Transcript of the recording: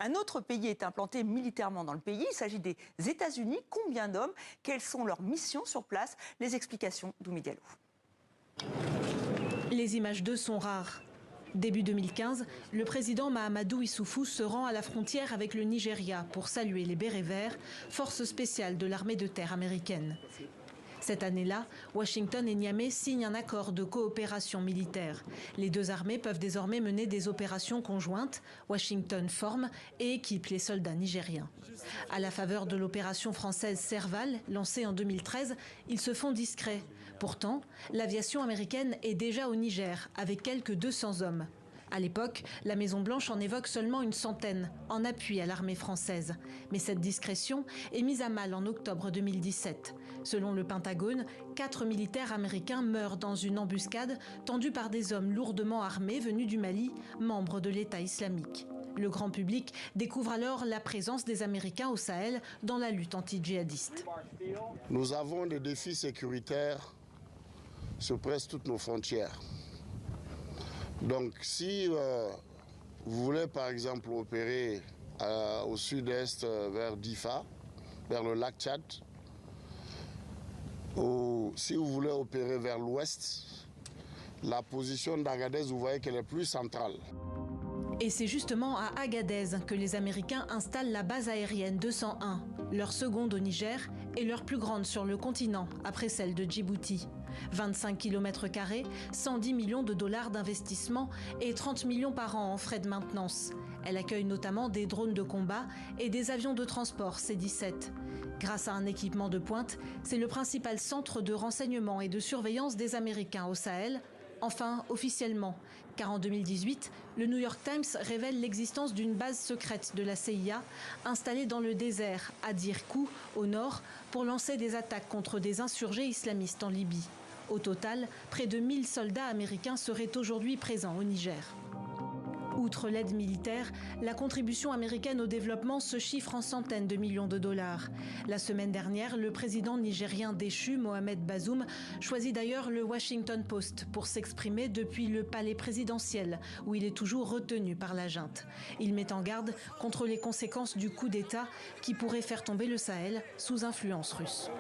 Un autre pays est implanté militairement dans le pays. Il s'agit des États-Unis. Combien d'hommes? Quelles sont leurs missions sur place? Les explications d'Oumi Diallo. Les images d'eux sont rares. Début 2015, le président Mahamadou Issoufou se rend à la frontière avec le Nigeria pour saluer les bérets verts, force spéciale de l'armée de terre américaine. Cette année-là, Washington et Niamey signent un accord de coopération militaire. Les deux armées peuvent désormais mener des opérations conjointes. Washington forme et équipe les soldats nigériens. À la faveur de l'opération française Serval, lancée en 2013, ils se font discrets. Pourtant, l'aviation américaine est déjà au Niger, avec quelques 200 hommes. À l'époque, la Maison-Blanche en évoque seulement une centaine, en appui à l'armée française. Mais cette discrétion est mise à mal en octobre 2017. Selon le Pentagone, 4 militaires américains meurent dans une embuscade tendue par des hommes lourdement armés venus du Mali, membres de l'État islamique. Le grand public découvre alors la présence des Américains au Sahel dans la lutte anti-djihadiste. Nous avons des défis sécuritaires sur presque toutes nos frontières. Donc si vous voulez par exemple opérer au sud-est vers Difa, vers le lac Tchad, ou si vous voulez opérer vers l'ouest, la position d'Agadez, vous voyez qu'elle est plus centrale. Et c'est justement à Agadez que les Américains installent la base aérienne 201, leur seconde au Niger et leur plus grande sur le continent, après celle de Djibouti. 25 km², 110 millions de dollars d'investissement et 30 millions par an en frais de maintenance. Elle accueille notamment des drones de combat et des avions de transport C-17. Grâce à un équipement de pointe, c'est le principal centre de renseignement et de surveillance des Américains au Sahel. Enfin, officiellement, car en 2018, le New York Times révèle l'existence d'une base secrète de la CIA installée dans le désert, à Dirkou, au nord, pour lancer des attaques contre des insurgés islamistes en Libye. Au total, près de 1000 soldats américains seraient aujourd'hui présents au Niger. Outre l'aide militaire, la contribution américaine au développement se chiffre en centaines de millions de dollars. La semaine dernière, le président nigérien déchu, Mohamed Bazoum, choisit d'ailleurs le Washington Post pour s'exprimer depuis le palais présidentiel, où il est toujours retenu par la junte. Il met en garde contre les conséquences du coup d'État qui pourrait faire tomber le Sahel sous influence russe.